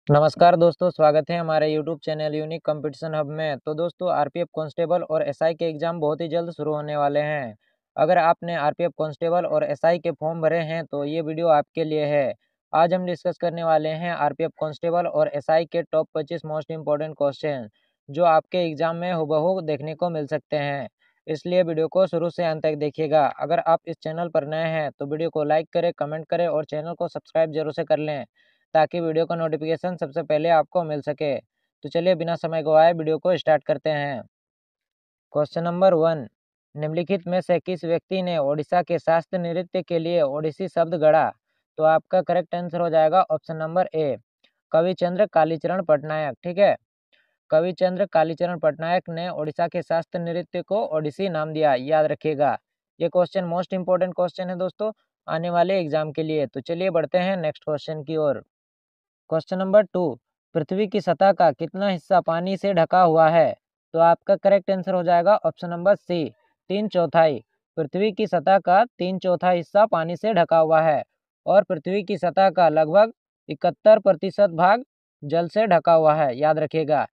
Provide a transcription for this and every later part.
नमस्कार दोस्तों, स्वागत है हमारे YouTube channel unique competition hub में। तो दोस्तों, आरपीएफ कांस्टेबल और एसआई के एग्ज़ाम बहुत ही जल्द शुरू होने वाले हैं। अगर आपने आरपीएफ कांस्टेबल और एसआई के फॉर्म भरे हैं तो ये वीडियो आपके लिए है। आज हम डिस्कस करने वाले हैं आरपीएफ कांस्टेबल और एसआई के टॉप 25 मोस्ट इंपॉर्टेंट क्वेश्चन जो आपके एग्ज़ाम में हूबहू देखने को मिल सकते हैं। इसलिए वीडियो को शुरू से अंत तक देखिएगा। अगर आप इस चैनल पर नए हैं तो वीडियो को लाइक करें, कमेंट करें और चैनल को सब्सक्राइब जरूर से कर लें ताकि वीडियो का नोटिफिकेशन सबसे पहले आपको मिल सके। तो चलिए बिना समय गवाए वीडियो को स्टार्ट करते हैं। क्वेश्चन नंबर 1, निम्नलिखित में से किस व्यक्ति ने ओडिशा के शास्त्रीय नृत्य के लिए ओडिसी शब्द गढ़ा? तो आपका करेक्ट आंसर हो जाएगा option number A, Kavichandra Kalicharan Patnaik. ठीक है, कविचंद्र कालीचरण पटनायक ने ओडिशा के शास्त्रीय नृत्य को ओडिसी नाम दिया, याद रखिएगा। ये क्वेश्चन मोस्ट इंपोर्टेंट क्वेश्चन है दोस्तों आने वाले एग्जाम के लिए। तो चलिए बढ़ते हैं नेक्स्ट क्वेश्चन की ओर। क्वेश्चन नंबर 2, पृथ्वी की सतह का कितना हिस्सा पानी से ढका हुआ है? तो आपका करेक्ट आंसर हो जाएगा ऑप्शन नंबर सी, 3/4। पृथ्वी की सतह का 3/4 हिस्सा पानी से ढका हुआ है और पृथ्वी की सतह का लगभग 71% भाग जल से ढका हुआ है, याद रखिएगा।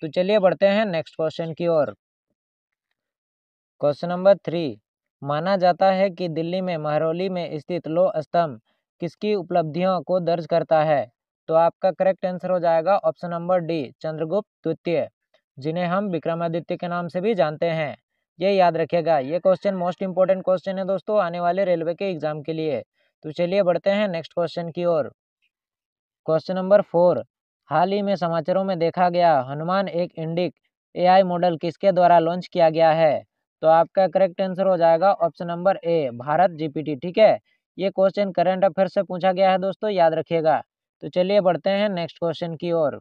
तो चलिए बढ़ते हैं नेक्स्ट क्वेश्चन की ओर। क्वेश्चन नंबर 3, माना जाता है कि दिल्ली में महरौली में स्थित लौह स्तंभ किसकी उपलब्धियों को दर्ज करता है? तो आपका करेक्ट आंसर हो जाएगा ऑप्शन नंबर डी, चंद्रगुप्त द्वितीय, जिन्हें हम विक्रमादित्य के नाम से भी जानते हैं। ये याद रखिएगा। ये क्वेश्चन मोस्ट इंपोर्टेंट क्वेश्चन है दोस्तों आने वाले रेलवे के एग्जाम के लिए। तो चलिए बढ़ते हैं नेक्स्ट क्वेश्चन की ओर। क्वेश्चन नंबर 4, हाल ही में समाचारों में देखा गया हनुमान एक इंडिक एआई मॉडल किसके द्वारा लॉन्च किया गया है? तो आपका करेक्ट आंसर हो जाएगा ऑप्शन नंबर ए, भारत जीपीटी। ठीक है, ये क्वेश्चन करंट अफेयर से पूछा गया है दोस्तों, याद रखिएगा। तो चलिए बढ़ते हैं नेक्स्ट क्वेश्चन की ओर।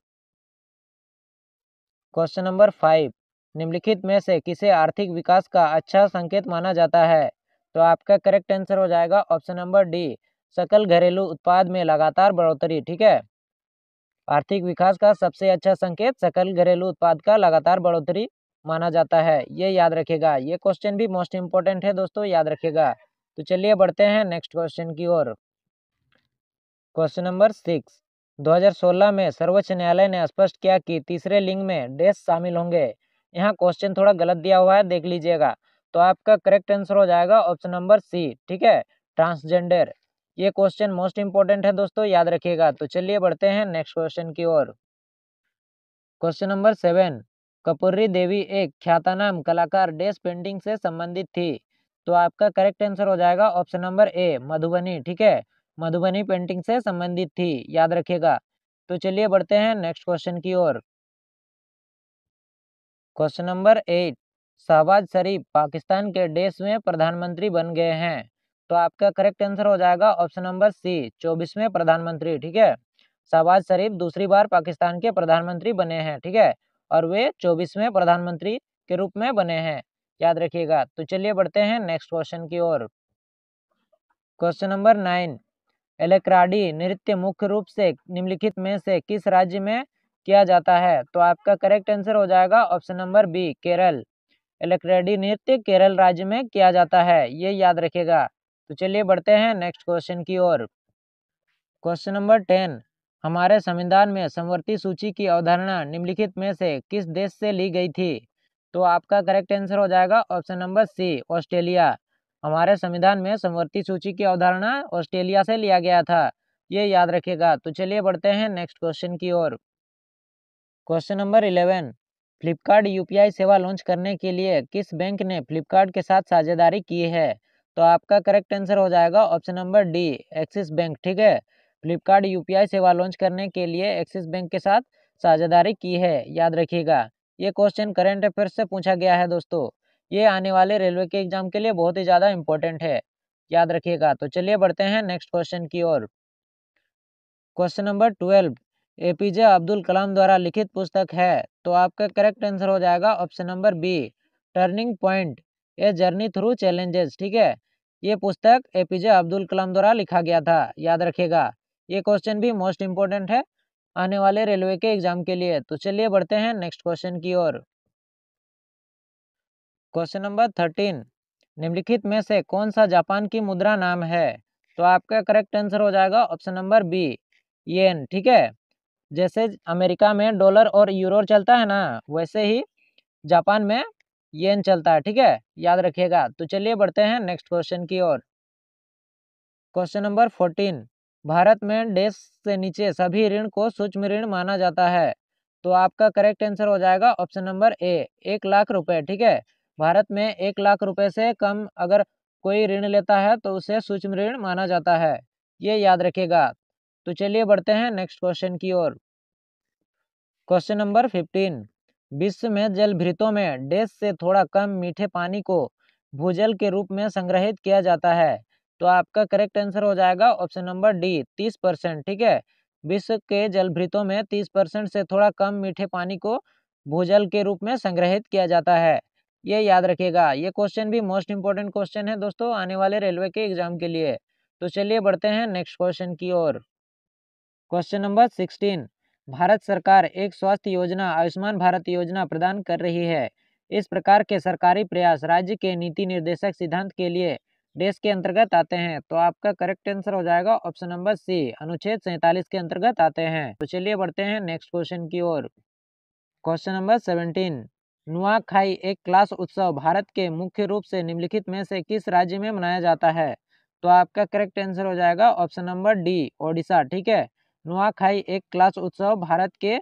क्वेश्चन नंबर 5, निम्नलिखित में से किसे आर्थिक विकास का अच्छा संकेत माना जाता है? तो आपका करेक्ट आंसर हो जाएगा ऑप्शन नंबर डी, सकल घरेलू उत्पाद में लगातार बढ़ोतरी। ठीक है, आर्थिक विकास का सबसे अच्छा संकेत सकल घरेलू उत्पाद का लगातार बढ़ोतरी माना जाता है, ये याद रखिएगा। ये क्वेश्चन भी मोस्ट इंपोर्टेंट है दोस्तों, याद रखिएगा। तो चलिए बढ़ते हैं नेक्स्ट क्वेश्चन की ओर। क्वेश्चन नंबर 6, 2016 में सर्वोच्च न्यायालय ने स्पष्ट किया कि तीसरे लिंग में डैश शामिल होंगे। यहाँ क्वेश्चन थोड़ा गलत दिया हुआ है, देख लीजिएगा। तो आपका करेक्ट आंसर हो जाएगा ऑप्शन नंबर सी, ठीक है, ट्रांसजेंडर। ये क्वेश्चन मोस्ट इंपोर्टेंट है दोस्तों, याद रखिएगा। तो चलिए बढ़ते हैं नेक्स्ट क्वेश्चन की ओर। क्वेश्चन नंबर 7, कपूरी देवी एक ख्यातनाम कलाकार डैश पेंटिंग से संबंधित थी। तो आपका करेक्ट आंसर हो जाएगा ऑप्शन नंबर ए, मधुबनी। ठीक है, मधुबनी पेंटिंग से संबंधित थी, याद रखिएगा। तो चलिए बढ़ते हैं नेक्स्ट क्वेश्चन की ओर। क्वेश्चन नंबर 8, शहबाज शरीफ पाकिस्तान के देश प्रधानमंत्री बन गए हैं। तो आपका करेक्ट आंसर हो जाएगा ऑप्शन नंबर सी, 24वें प्रधानमंत्री। ठीक है, शहबाज शरीफ दूसरी बार पाकिस्तान के प्रधानमंत्री बने हैं। ठीक है, और वे 24वें प्रधानमंत्री के रूप में बने हैं, याद रखिएगा। तो चलिए बढ़ते हैं नेक्स्ट क्वेश्चन की ओर। क्वेश्चन नंबर 9, एलेक्राडी नृत्य मुख्य रूप से निम्नलिखित में से किस राज्य में किया जाता है? तो आपका करेक्ट आंसर हो जाएगा ऑप्शन नंबर बी, केरल। एलेक्राडी नृत्य केरल राज्य में किया जाता है, ये याद रखिएगा। तो चलिए बढ़ते हैं नेक्स्ट क्वेश्चन की ओर। क्वेश्चन नंबर 10, हमारे संविधान में समवर्ती सूची की अवधारणा निम्नलिखित में से किस देश से ली गई थी? तो आपका करेक्ट आंसर हो जाएगा ऑप्शन नंबर सी, ऑस्ट्रेलिया। हमारे संविधान में समवर्ती सूची की अवधारणा ऑस्ट्रेलिया से लिया गया था, ये याद रखिएगा। तो चलिए बढ़ते हैं नेक्स्ट क्वेश्चन की ओर। क्वेश्चन नंबर 11, फ्लिपकार्ट यूपीआई सेवा लॉन्च करने के लिए किस बैंक ने फ्लिपकार्ट के साथ साझेदारी की है? तो आपका करेक्ट आंसर हो जाएगा option number D, axis bank. ठीक है, फ्लिपकार्ट यूपीआई सेवा लॉन्च करने के लिए एक्सिस बैंक के साथ साझेदारी की है, याद रखिएगा। ये क्वेश्चन करंट अफेयर से पूछा गया है दोस्तों, ये आने वाले रेलवे के एग्जाम के लिए बहुत ही ज़्यादा इंपॉर्टेंट है, याद रखिएगा। तो चलिए बढ़ते हैं नेक्स्ट क्वेश्चन की ओर। Question number 12, APJ Abdul Kalam द्वारा लिखित पुस्तक है। तो आपका करेक्ट आंसर हो जाएगा option number B, turning point, a journey through challenges. ठीक है, ये पुस्तक एपीजे अब्दुल कलाम द्वारा लिखा गया था, याद रखिएगा। ये क्वेश्चन भी मोस्ट इंपोर्टेंट है आने वाले रेलवे के एग्जाम के लिए। तो चलिए बढ़ते हैं नेक्स्ट क्वेश्चन की ओर। क्वेश्चन नंबर 13, निम्नलिखित में से कौन सा जापान की मुद्रा नाम है? तो आपका करेक्ट आंसर हो जाएगा ऑप्शन नंबर बी, येन। ठीक है, जैसे अमेरिका में डॉलर और यूरो चलता है ना, वैसे ही जापान में येन चलता है, ठीक है, याद रखिएगा। तो चलिए बढ़ते हैं नेक्स्ट क्वेश्चन की ओर। क्वेश्चन नंबर 14, भारत में डैश से नीचे सभी ऋण को सूक्ष्म ऋण माना जाता है। तो आपका करेक्ट आंसर हो जाएगा ऑप्शन नंबर ए, 1 लाख रुपए, ठीक है। भारत में 1 लाख रुपए से कम अगर कोई ऋण लेता है तो उसे सूक्ष्म ऋण माना जाता है, ये याद रखिएगा। तो चलिए बढ़ते हैं नेक्स्ट क्वेश्चन की ओर। क्वेश्चन नंबर 15, विश्व में जलभृतों में डैश से थोड़ा कम मीठे पानी को भूजल के रूप में संग्रहित किया जाता है। तो आपका करेक्ट आंसर हो जाएगा ऑप्शन नंबर डी, 30%, ठीक है। विश्व के जलभृतों में 30% से थोड़ा कम मीठे पानी को भूजल के रूप में संग्रहित किया जाता है, ये याद रखिएगा। ये क्वेश्चन भी मोस्ट इंपोर्टेंट क्वेश्चन है दोस्तों आने वाले रेलवे के एग्जाम के लिए। तो चलिए बढ़ते हैं नेक्स्ट क्वेश्चन की ओर। क्वेश्चन नंबर 16, भारत सरकार एक स्वास्थ्य योजना आयुष्मान भारत योजना प्रदान कर रही है। इस प्रकार के सरकारी प्रयास राज्य के नीति निर्देशक सिद्धांत के लिए देश के अंतर्गत आते हैं। तो आपका करेक्ट आंसर हो जाएगा ऑप्शन नंबर सी, अनुच्छेद 47 के अंतर्गत आते हैं। तो चलिए बढ़ते हैं नेक्स्ट क्वेश्चन की ओर। क्वेश्चन नंबर 17, नुआखाई एक क्लास उत्सव भारत के मुख्य रूप से निम्नलिखित में से किस राज्य में मनाया जाता है। तो आपका करेक्ट आंसर हो जाएगा ऑप्शन नंबर डी, ओडिशा, ठीक है। नुआखाई एक क्लास उत्सव भारत के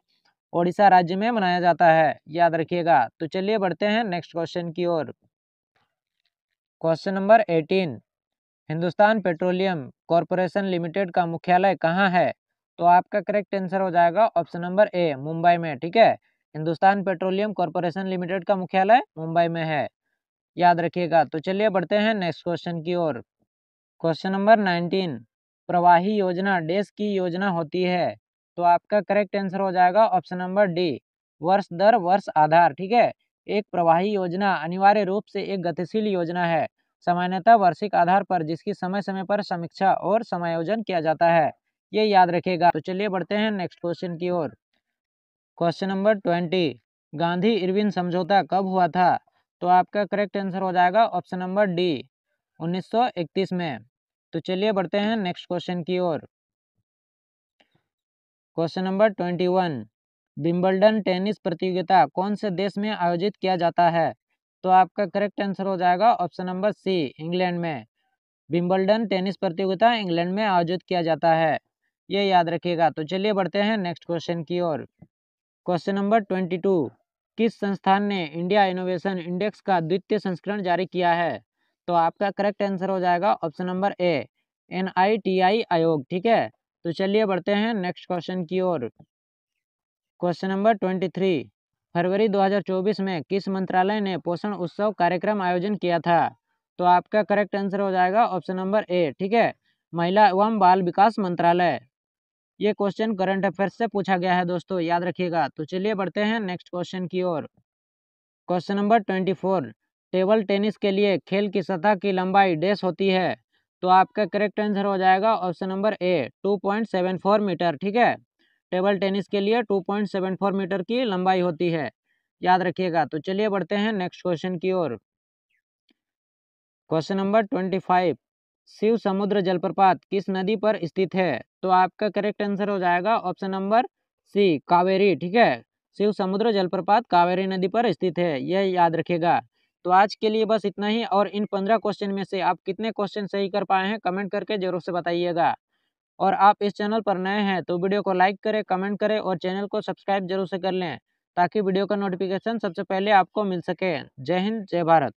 ओडिशा राज्य में मनाया जाता है, याद रखिएगा। तो चलिए बढ़ते हैं नेक्स्ट क्वेश्चन की ओर। Question number 18, Hindustan Petroleum Corporation Limited का मुख्यालय कहाँ है। तो आपका करेक्ट आंसर हो जाएगा ऑप्शन नंबर ए, मुंबई में, ठीक है। हिंदुस्तान पेट्रोलियम कॉरपोरेशन लिमिटेड का मुख्यालय मुंबई में है, याद रखिएगा। तो चलिए बढ़ते हैं नेक्स्ट क्वेश्चन की ओर। क्वेश्चन नंबर 19, प्रवाही योजना डैश की योजना होती है। तो आपका करेक्ट आंसर हो जाएगा ऑप्शन नंबर डी, वर्ष दर वर्ष आधार, ठीक है। एक प्रवाही योजना अनिवार्य रूप से एक गतिशील योजना है, सामान्यतः वार्षिक आधार पर, जिसकी समय समय पर समीक्षा और समायोजन किया जाता है, ये याद रखिएगा। तो चलिए बढ़ते हैं नेक्स्ट क्वेश्चन की ओर। क्वेश्चन नंबर 20, गांधी इरविन समझौता कब हुआ था। तो आपका करेक्ट आंसर हो जाएगा ऑप्शन नंबर डी, 1931 में। तो चलिए बढ़ते हैं नेक्स्ट क्वेश्चन की ओर। क्वेश्चन नंबर 21, विंबलडन टेनिस प्रतियोगिता कौन से देश में आयोजित किया जाता है। तो आपका करेक्ट आंसर हो जाएगा ऑप्शन नंबर सी, इंग्लैंड में। विंबलडन टेनिस प्रतियोगिता इंग्लैंड में आयोजित किया जाता है, ये याद रखिएगा। तो चलिए बढ़ते हैं नेक्स्ट क्वेश्चन की ओर। क्वेश्चन नंबर 22, किस संस्थान ने इंडिया इनोवेशन इंडेक्स का द्वितीय संस्करण जारी किया है। तो आपका करेक्ट आंसर हो जाएगा ऑप्शन नंबर ए, NITI आयोग, ठीक है। तो चलिए बढ़ते हैं नेक्स्ट क्वेश्चन की ओर। क्वेश्चन नंबर 23, फरवरी 2024 में किस मंत्रालय ने पोषण उत्सव कार्यक्रम आयोजन किया था। तो आपका करेक्ट आंसर हो जाएगा ऑप्शन नंबर ए, ठीक है, महिला एवं बाल विकास मंत्रालय। ये क्वेश्चन करंट अफेयर्स से पूछा गया है दोस्तों, याद रखिएगा। तो चलिए बढ़ते हैं नेक्स्ट क्वेश्चन की ओर। क्वेश्चन नंबर 24, टेबल टेनिस के लिए खेल की सतह की लंबाई डैश होती है। तो आपका करेक्ट आंसर हो जाएगा ऑप्शन नंबर ए, 2.74 मीटर, ठीक है। टेबल टेनिस के लिए 2.74 मीटर की लंबाई होती है, याद रखिएगा। तो चलिए बढ़ते हैं नेक्स्ट क्वेश्चन की ओर। क्वेश्चन नंबर 25, शिव समुद्र जलप्रपात किस नदी पर स्थित है। तो आपका करेक्ट आंसर हो जाएगा ऑप्शन नंबर सी, कावेरी, ठीक है। शिव समुद्र जलप्रपात कावेरी नदी पर स्थित है, यह याद रखिएगा। तो आज के लिए बस इतना ही, और इन 15 क्वेश्चन में से आप कितने क्वेश्चन सही कर पाए हैं कमेंट करके जरूर से बताइएगा। और आप इस चैनल पर नए हैं तो वीडियो को लाइक करें, कमेंट करें और चैनल को सब्सक्राइब जरूर से कर लें, ताकि वीडियो का नोटिफिकेशन सबसे पहले आपको मिल सके। जय हिंद, जय भारत।